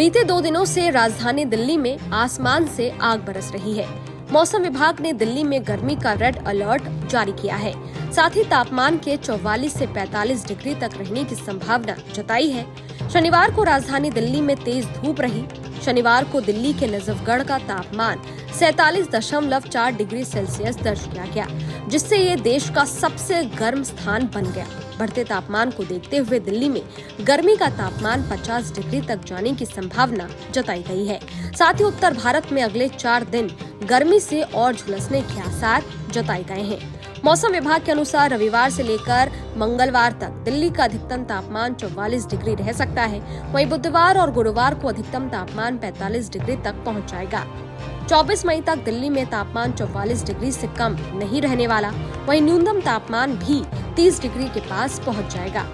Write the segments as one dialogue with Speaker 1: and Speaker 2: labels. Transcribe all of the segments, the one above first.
Speaker 1: बीते 2 दिनों से राजधानी दिल्ली में आसमान से आग बरस रही है। मौसम विभाग ने दिल्ली में गर्मी का रेड अलर्ट जारी किया है। साथ ही तापमान के 44 से 45 डिग्री तक रहने की संभावना जताई है। शनिवार को राजधानी दिल्ली में तेज धूप रही। शनिवार को दिल्ली के नजफगढ़ का तापमान 47.4 डिग्री सेल्सियस दर्ज किया गया, जिससे ये देश का सबसे गर्म स्थान बन गया। बढ़ते तापमान को देखते हुए दिल्ली में गर्मी का तापमान 50 डिग्री तक जाने की संभावना जताई गई है। साथ ही उत्तर भारत में अगले 4 दिन गर्मी से और झुलसने के आसार जताए गए हैं। मौसम विभाग के अनुसार रविवार से लेकर मंगलवार तक दिल्ली का अधिकतम तापमान 44 डिग्री रह सकता है। वहीं बुधवार और गुरुवार को अधिकतम तापमान 45 डिग्री तक पहुंच जाएगा। 24 मई तक दिल्ली में तापमान 44 डिग्री से कम नहीं रहने वाला। वहीं न्यूनतम तापमान भी 30 डिग्री के पास पहुंच जाएगा।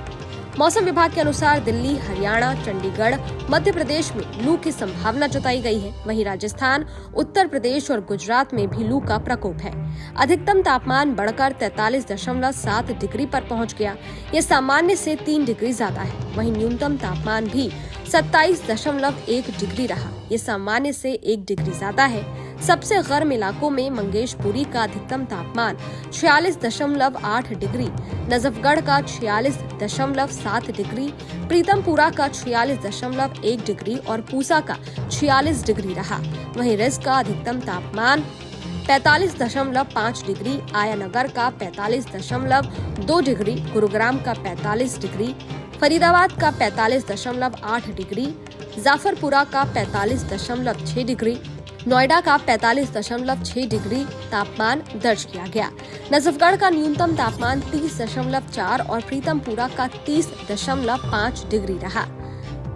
Speaker 1: मौसम विभाग के अनुसार दिल्ली, हरियाणा, चंडीगढ़, मध्य प्रदेश में लू की संभावना जताई गई है। वहीं राजस्थान, उत्तर प्रदेश और गुजरात में भी लू का प्रकोप है। अधिकतम तापमान बढ़कर 43.7 डिग्री पर पहुंच गया। ये सामान्य से 3 डिग्री ज्यादा है। वहीं न्यूनतम तापमान भी 27.1 डिग्री रहा। ये सामान्य से 1 डिग्री ज्यादा है। सबसे गर्म इलाकों में मंगेशपुरी का अधिकतम तापमान 46.8 डिग्री, नजफगढ़ का 46.7 डिग्री, प्रीतमपुरा का 46.1 डिग्री और पूसा का 46 डिग्री रहा। वहीं रिज का अधिकतम तापमान 45.5 डिग्री, आयानगर का 45.2 डिग्री, गुरुग्राम का 45 डिग्री, फरीदाबाद का 45.8 डिग्री, जाफरपुरा का 45.6 डिग्री, नोएडा का 45.6 डिग्री तापमान दर्ज किया गया। नजफगढ़ का न्यूनतम तापमान 30.4 और प्रीतमपुरा का 30.5 डिग्री रहा।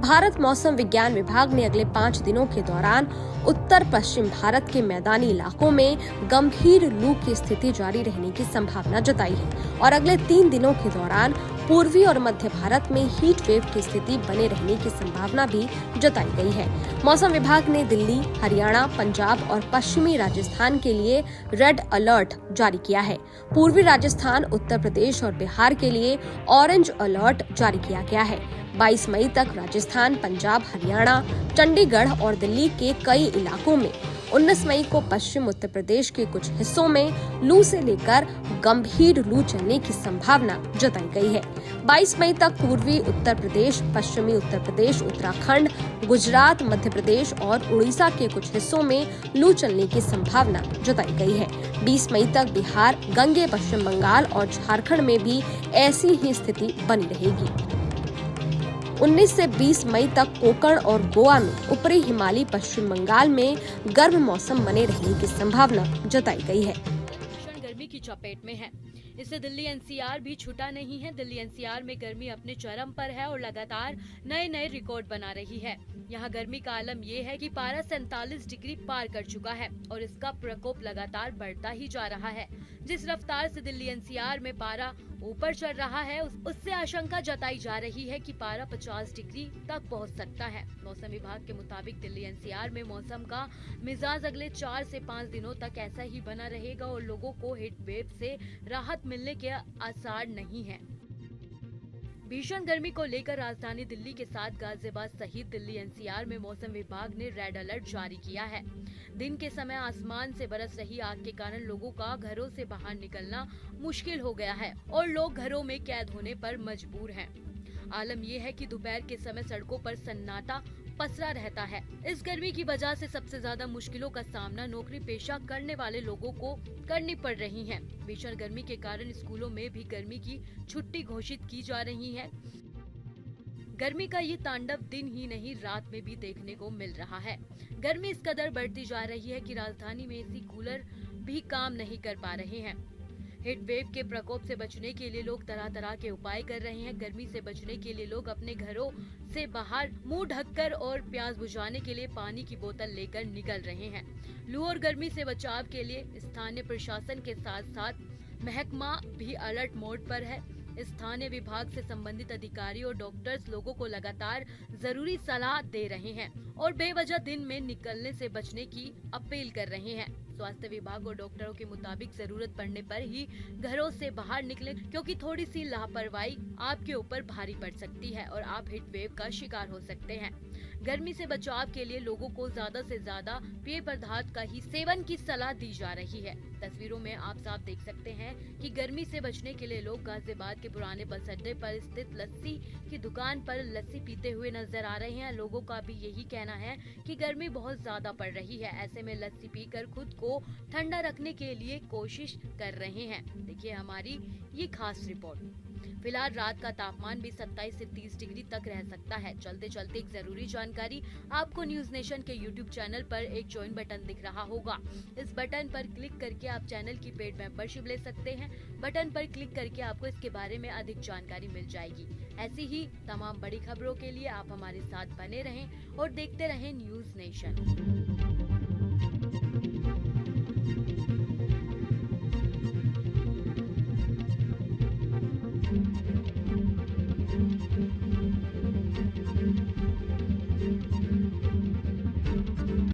Speaker 1: भारत मौसम विज्ञान विभाग ने अगले 5 दिनों के दौरान उत्तर पश्चिम भारत के मैदानी इलाकों में गंभीर लू की स्थिति जारी रहने की संभावना जताई है और अगले 3 दिनों के दौरान पूर्वी और मध्य भारत में हीट वेव की स्थिति बने रहने की संभावना भी जताई गई है। मौसम विभाग ने दिल्ली, हरियाणा, पंजाब और पश्चिमी राजस्थान के लिए रेड अलर्ट जारी किया है। पूर्वी राजस्थान, उत्तर प्रदेश और बिहार के लिए ऑरेंज अलर्ट जारी किया गया है। 22 मई तक राजस्थान, पंजाब, हरियाणा, चंडीगढ़ और दिल्ली के कई इलाकों में, 19 मई को पश्चिम उत्तर प्रदेश के कुछ हिस्सों में लू से लेकर गंभीर लू चलने की संभावना जताई गई है। 22 मई तक पूर्वी उत्तर प्रदेश, पश्चिमी उत्तर प्रदेश, उत्तराखंड, गुजरात, मध्य प्रदेश और उड़ीसा के कुछ हिस्सों में लू चलने की संभावना जताई गई है। 20 मई तक बिहार, गंगे, पश्चिम बंगाल और झारखंड में भी ऐसी ही स्थिति बनी रहेगी। 19 से 20 मई तक कोंकण और गोवा में, ऊपरी हिमालयी पश्चिम बंगाल में गर्म मौसम बने रहने की संभावना जताई गई है।
Speaker 2: भीषण गर्मी की चपेट में है। इससे दिल्ली एनसीआर भी छूटा नहीं है। दिल्ली एनसीआर में गर्मी अपने चरम पर है और लगातार नए रिकॉर्ड बना रही है। यहाँ गर्मी का आलम ये है कि पारा 47 डिग्री पार कर चुका है और इसका प्रकोप लगातार बढ़ता ही जा रहा है। जिस रफ्तार से दिल्ली एनसीआर में पारा ऊपर चढ़ रहा है, उससे आशंका जताई जा रही है कि पारा 50 डिग्री तक पहुंच सकता है। मौसम विभाग के मुताबिक दिल्ली एनसीआर में मौसम का मिजाज अगले 4 से 5 दिनों तक ऐसा ही बना रहेगा और लोगों को हीट वेव से राहत मिलने के आसार नहीं है। भीषण गर्मी को लेकर राजधानी दिल्ली के साथ गाजियाबाद सहित दिल्ली एनसीआर में मौसम विभाग ने रेड अलर्ट जारी किया है। दिन के समय आसमान से बरस रही आग के कारण लोगों का घरों से बाहर निकलना मुश्किल हो गया है और लोग घरों में कैद होने पर मजबूर हैं। आलम यह है कि दोपहर के समय सड़कों पर सन्नाटा पसरा रहता है। इस गर्मी की वजह से सबसे ज्यादा मुश्किलों का सामना नौकरी पेशा करने वाले लोगों को करनी पड़ रही है। भीषण गर्मी के कारण स्कूलों में भी गर्मी की छुट्टी घोषित की जा रही है। गर्मी का ये तांडव दिन ही नहीं रात में भी देखने को मिल रहा है। गर्मी इस कदर बढ़ती जा रही है कि राजधानी में एसी, कूलर भी काम नहीं कर पा रहे हैं। हीट वेव के प्रकोप से बचने के लिए लोग तरह तरह के उपाय कर रहे हैं। गर्मी से बचने के लिए लोग अपने घरों से बाहर मुंह ढककर और प्यास बुझाने के लिए पानी की बोतल लेकर निकल रहे हैं। लू और गर्मी से बचाव के लिए स्थानीय प्रशासन के साथ साथ महकमा भी अलर्ट मोड पर है। स्थानीय विभाग से संबंधित अधिकारी और डॉक्टर्स लोगों को लगातार जरूरी सलाह दे रहे हैं और बेवजह दिन में निकलने से बचने की अपील कर रहे हैं। स्वास्थ्य विभाग और डॉक्टरों के मुताबिक जरूरत पड़ने पर ही घरों से बाहर निकले, क्योंकि थोड़ी सी लापरवाही आपके ऊपर भारी पड़ सकती है और आप हीट वेव का शिकार हो सकते हैं। गर्मी से बचाव के लिए लोगों को ज्यादा से ज्यादा पेय पदार्थ का ही सेवन की सलाह दी जा रही है। तस्वीरों में आप साफ देख सकते हैं कि गर्मी से बचने के लिए लोग गाजियाबाद के पुराने बस अड्डे पर स्थित लस्सी की दुकान पर लस्सी पीते हुए नजर आ रहे हैं। लोगों का भी यही कहना है कि गर्मी बहुत ज्यादा पड़ रही है, ऐसे में लस्सी पीकर खुद को ठंडा रखने के लिए कोशिश कर रहे हैं। देखिए हमारी ये खास रिपोर्ट। फिलहाल रात का तापमान भी 27 से 30 डिग्री तक रह सकता है। चलते चलते एक जरूरी जानकारी, आपको न्यूज नेशन के यूट्यूब चैनल पर एक ज्वाइन बटन दिख रहा होगा। इस बटन पर क्लिक करके आप चैनल की पेड मेंबरशिप ले सकते हैं। बटन पर क्लिक करके आपको इसके बारे में अधिक जानकारी मिल जाएगी। ऐसी ही तमाम बड़ी खबरों के लिए आप हमारे साथ बने रहें और देखते रहें न्यूज नेशन।